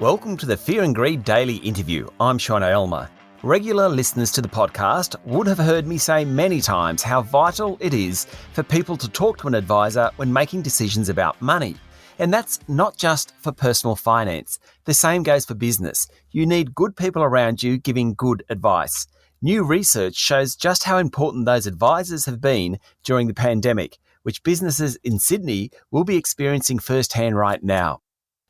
Welcome to the Fear and Greed Daily Interview. I'm Sean Aylmer. Regular listeners to the podcast would have heard me say many times how vital it is for people to talk to an advisor when making decisions about money. And that's not just for personal finance. The same goes for business. You need good people around you giving good advice. New research shows just how important those advisors have been during the pandemic, which businesses in Sydney will be experiencing firsthand right now.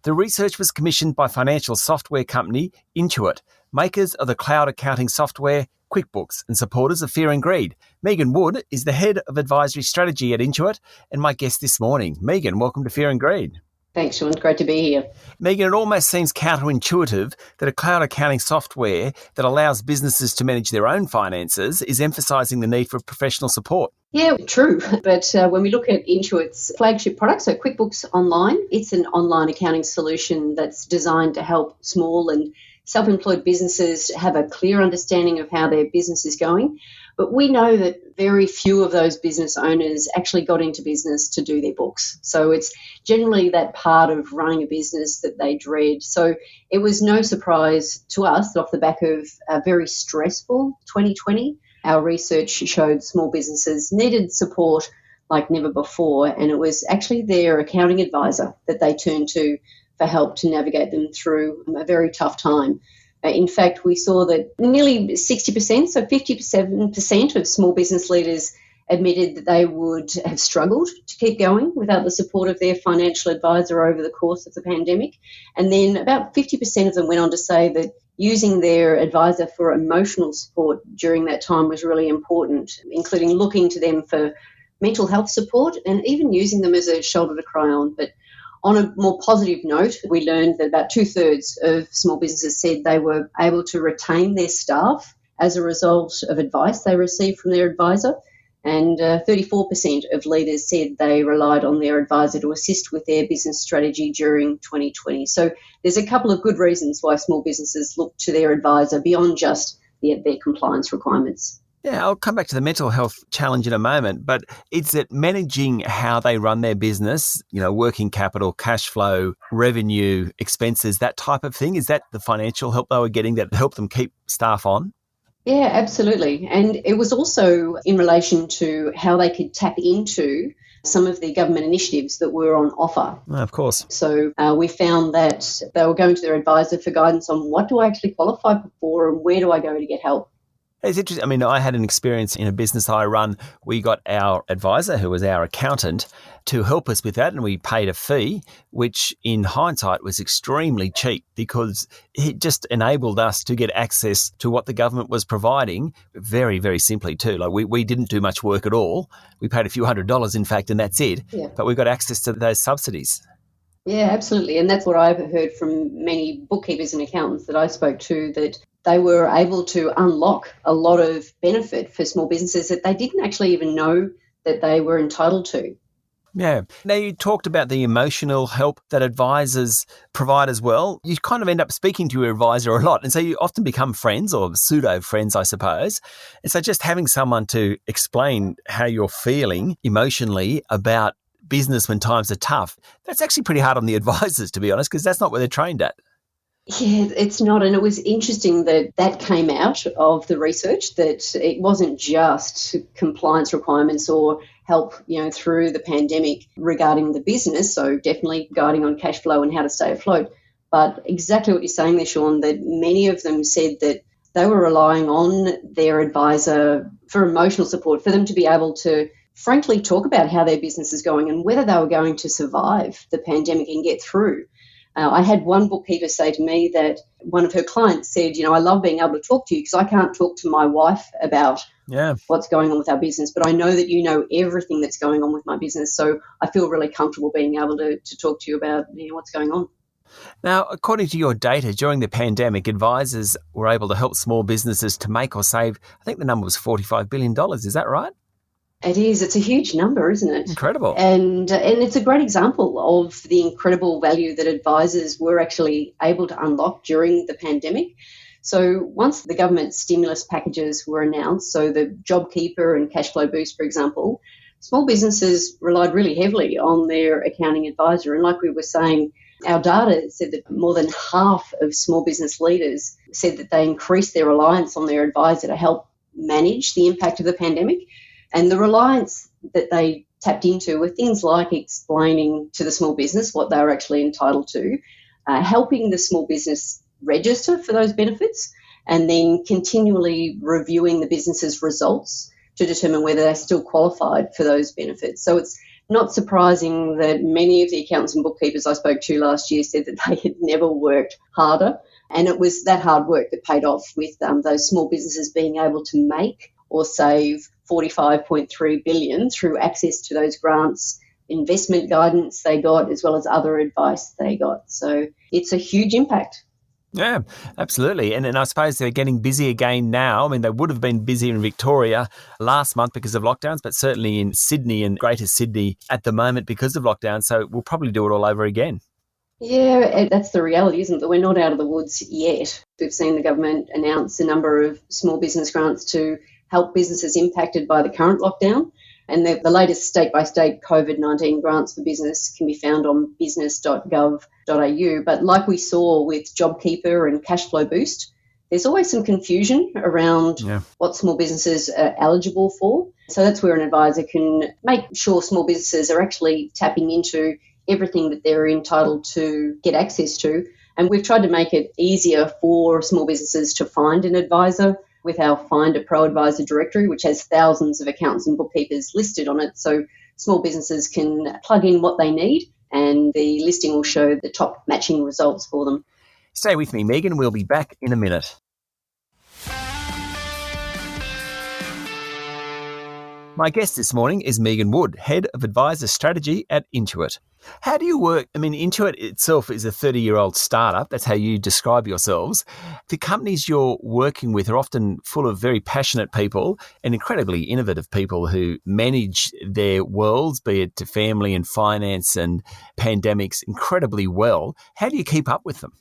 The research was commissioned by financial software company Intuit, makers of the cloud accounting software Quickbooks and supporters of Fear and Greed. Meagan Wood is the head of advisory strategy at Intuit and my guest this morning. Meagan, welcome to Fear and Greed. Thanks, Sean. Great to be here. Meagan, it almost seems counterintuitive that a cloud accounting software that allows businesses to manage their own finances is emphasising the need for professional support. Yeah, true. But when we look at Intuit's flagship product, so QuickBooks Online, it's an online accounting solution that's designed to help small and self-employed businesses have a clear understanding of how their business is going. But we know that very few of those business owners actually got into business to do their books. So it's generally that part of running a business that they dread. So it was no surprise to us that off the back of a very stressful 2020, our research showed small businesses needed support like never before. And it was actually their accounting advisor that they turned to for help to navigate them through a very tough time. In fact, we saw that nearly 60%, so 57% of small business leaders admitted that they would have struggled to keep going without the support of their financial advisor over the course of the pandemic. And then about 50% of them went on to say that using their advisor for emotional support during that time was really important, including looking to them for mental health support and even using them as a shoulder to cry on. But on a more positive note, we learned that about 2/3 of small businesses said they were able to retain their staff as a result of advice they received from their advisor. And 34% of leaders said they relied on their advisor to assist with their business strategy during 2020. So there's a couple of good reasons why small businesses look to their advisor beyond just their compliance requirements. Yeah, I'll come back to the mental health challenge in a moment, but it's that managing how they run their business, working capital, cash flow, revenue, expenses, that type of thing. Is that the financial help they were getting that helped them keep staff on? Yeah, absolutely. And it was also in relation to how they could tap into some of the government initiatives that were on offer. Of course. So we found that they were going to their advisor for guidance on what do I actually qualify for and where do I go to get help. It's interesting. I mean, I had an experience in a business I run. We got our advisor, who was our accountant, to help us with that, and we paid a fee, which in hindsight was extremely cheap because it just enabled us to get access to what the government was providing very, very simply too. Like we didn't do much work at all. We paid a few $100s, in fact, and that's it. Yeah. But we got access to those subsidies. Yeah, absolutely. And that's what I've heard from many bookkeepers and accountants that I spoke to, that they were able to unlock a lot of benefit for small businesses that they didn't actually even know that they were entitled to. Yeah. Now, you talked about the emotional help that advisors provide as well. You kind of end up speaking to your advisor a lot. And so you often become friends or pseudo friends, I suppose. And so just having someone to explain how you're feeling emotionally about business when times are tough, that's actually pretty hard on the advisors, to be honest, because that's not what they're trained at. Yeah, it's not. And it was interesting that came out of the research, that it wasn't just compliance requirements or help, through the pandemic regarding the business. So definitely guiding on cash flow and how to stay afloat. But exactly what you're saying there, Sean, that many of them said that they were relying on their advisor for emotional support, for them to be able to frankly talk about how their business is going and whether they were going to survive the pandemic and get through. I had one bookkeeper say to me that one of her clients said, I love being able to talk to you because I can't talk to my wife about what's going on with our business, but I know that you know everything that's going on with my business. So I feel really comfortable being able to talk to you about what's going on. Now, according to your data, during the pandemic, advisors were able to help small businesses to make or save, I think the number was $45 billion. Is that right? It is. It's a huge number, isn't it? Incredible. And it's a great example of the incredible value that advisors were actually able to unlock during the pandemic. So once the government stimulus packages were announced, so the JobKeeper and Cash Flow Boost, for example, small businesses relied really heavily on their accounting advisor. And like we were saying, Our data said that more than half of small business leaders said that they increased their reliance on their advisor to help manage the impact of the pandemic. And the reliance that they tapped into were things like explaining to the small business what they were actually entitled to, helping the small business register for those benefits, and then continually reviewing the business's results to determine whether they're still qualified for those benefits. So it's not surprising that many of the accountants and bookkeepers I spoke to last year said that they had never worked harder. And it was that hard work that paid off with those small businesses being able to make or save $45.3 billion through access to those grants, investment guidance they got, as well as other advice they got. So it's a huge impact. Yeah, absolutely. And I suppose they're getting busy again now. I mean, they would have been busy in Victoria last month because of lockdowns, but certainly in Sydney and Greater Sydney at the moment because of lockdown. So we'll probably do it all over again. Yeah, that's the reality, isn't it? That we're not out of the woods yet. We've seen the government announce a number of small business grants to help businesses impacted by the current lockdown. And the latest state-by-state COVID-19 grants for business can be found on business.gov.au. But like we saw with JobKeeper and Cashflow Boost, there's always some confusion around what small businesses are eligible for. So that's where an advisor can make sure small businesses are actually tapping into everything that they're entitled to get access to. And we've tried to make it easier for small businesses to find an advisor with our Find a Pro Advisor directory, which has thousands of accountants and bookkeepers listed on it. So small businesses can plug in what they need and the listing will show the top matching results for them. Stay with me, Meagan. We'll be back in a minute. My guest this morning is Meagan Wood, Head of Advisor Strategy at Intuit. How do you work? I mean, Intuit itself is a 30-year-old startup. That's how you describe yourselves. The companies you're working with are often full of very passionate people and incredibly innovative people who manage their worlds, be it to family and finance and pandemics, incredibly well. How do you keep up with them?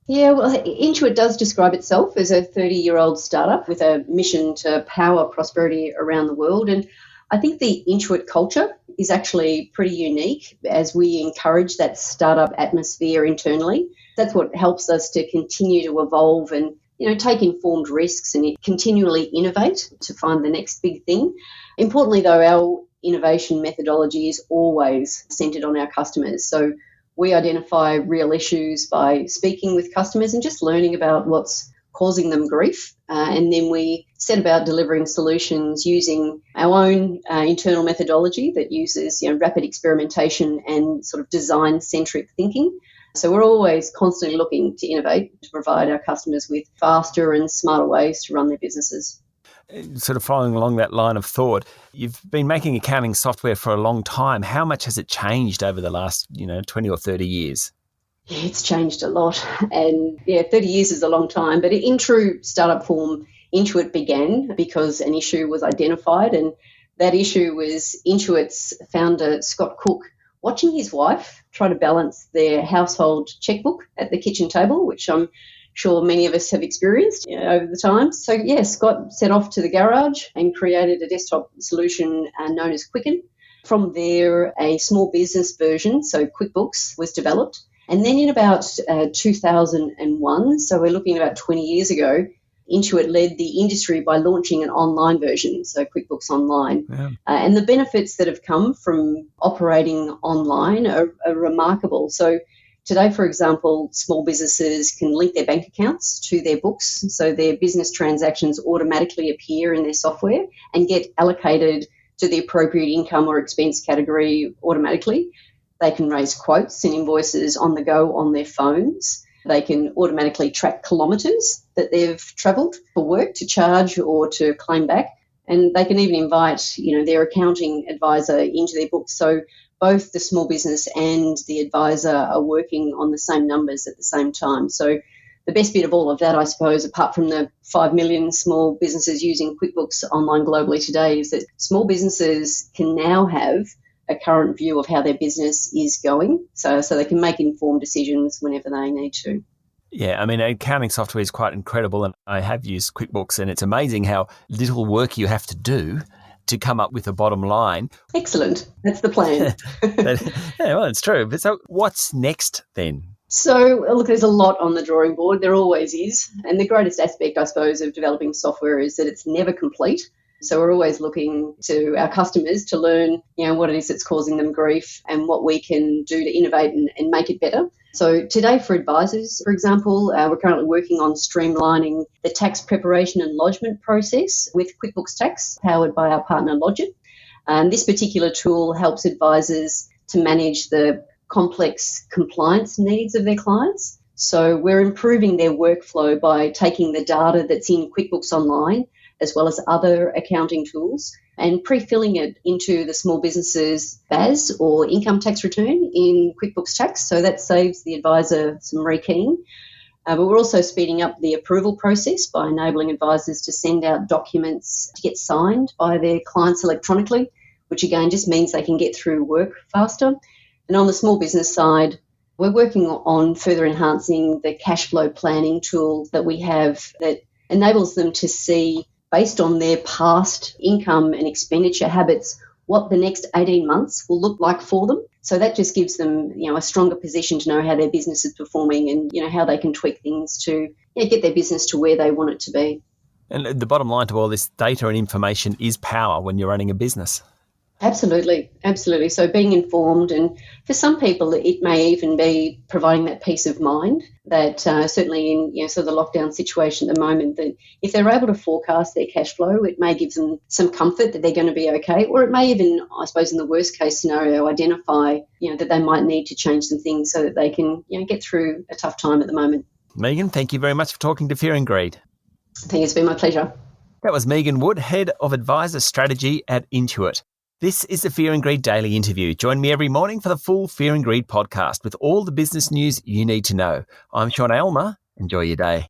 Yeah, well, Intuit does describe itself as a 30-year-old startup with a mission to power prosperity around the world. And I think the Intuit culture is actually pretty unique as we encourage that startup atmosphere internally. That's what helps us to continue to evolve and, take informed risks and continually innovate to find the next big thing. Importantly, though, our innovation methodology is always centered on our customers. So we identify real issues by speaking with customers and just learning about what's causing them grief. And then we set about delivering solutions using our own internal methodology that uses rapid experimentation and sort of design-centric thinking. So we're always constantly looking to innovate to provide our customers with faster and smarter ways to run their businesses. Sort of following along that line of thought, you've been making accounting software for a long time. How much has it changed over the last, 20 or 30 years? Yeah, it's changed a lot. And 30 years is a long time. But in true startup form, Intuit began because an issue was identified. And that issue was Intuit's founder, Scott Cook, watching his wife try to balance their household checkbook at the kitchen table, which I'm sure many of us have experienced over the time. So, Scott set off to the garage and created a desktop solution known as Quicken. From there, a small business version, so Quickbooks, was developed. And then in about 2001, so we're looking at about 20 years ago, Intuit led the industry by launching an online version, so Quickbooks Online. Yeah. And the benefits that have come from operating online are remarkable. So today, for example, small businesses can link their bank accounts to their books, so their business transactions automatically appear in their software and get allocated to the appropriate income or expense category automatically. They can raise quotes and invoices on the go on their phones. They can automatically track kilometres that they've travelled for work to charge or to claim back. And they can even invite, their accounting advisor into their books. So both the small business and the advisor are working on the same numbers at the same time. So the best bit of all of that, I suppose, apart from the 5 million small businesses using QuickBooks Online globally today, is that small businesses can now have a current view of how their business is going, so they can make informed decisions whenever they need to. Yeah, I mean, accounting software is quite incredible, and I have used QuickBooks, and it's amazing how little work you have to do to come up with a bottom line. Excellent. That's the plan. Well, it's true. But so what's next then? So, look, there's a lot on the drawing board. There always is. And the greatest aspect, I suppose, of developing software is that it's never complete. So we're always looking to our customers to learn, what it is that's causing them grief and what we can do to innovate and make it better. So today for advisors, for example, we're currently working on streamlining the tax preparation and lodgement process with Quickbooks Tax, powered by our partner Lodgit. This particular tool helps advisors to manage the complex compliance needs of their clients. So we're improving their workflow by taking the data that's in QuickBooks Online, as well as other accounting tools, and pre-filling it into the small business's BAS or income tax return in QuickBooks Tax. So that saves the advisor some rekeying. But we're also speeding up the approval process by enabling advisors to send out documents to get signed by their clients electronically, which again just means they can get through work faster. And on the small business side, we're working on further enhancing the cash flow planning tool that we have that enables them to see, based on their past income and expenditure habits, what the next 18 months will look like for them. So that just gives them, a stronger position to know how their business is performing and, how they can tweak things to get their business to where they want it to be. And the bottom line to all this data and information is power when you're running a business. Absolutely. So being informed, and for some people it may even be providing that peace of mind that certainly in sort of the lockdown situation at the moment, that if they're able to forecast their cash flow, it may give them some comfort that they're going to be okay, or it may even, I suppose in the worst case scenario, identify that they might need to change some things so that they can get through a tough time at the moment. Meagan, thank you very much for talking to Fear and Greed. I think it's been my pleasure. That was Meagan Wood, Head of Advisor Strategy at Intuit. This is the Fear and Greed Daily Interview. Join me every morning for the full Fear and Greed podcast with all the business news you need to know. I'm Aylmer. Enjoy your day.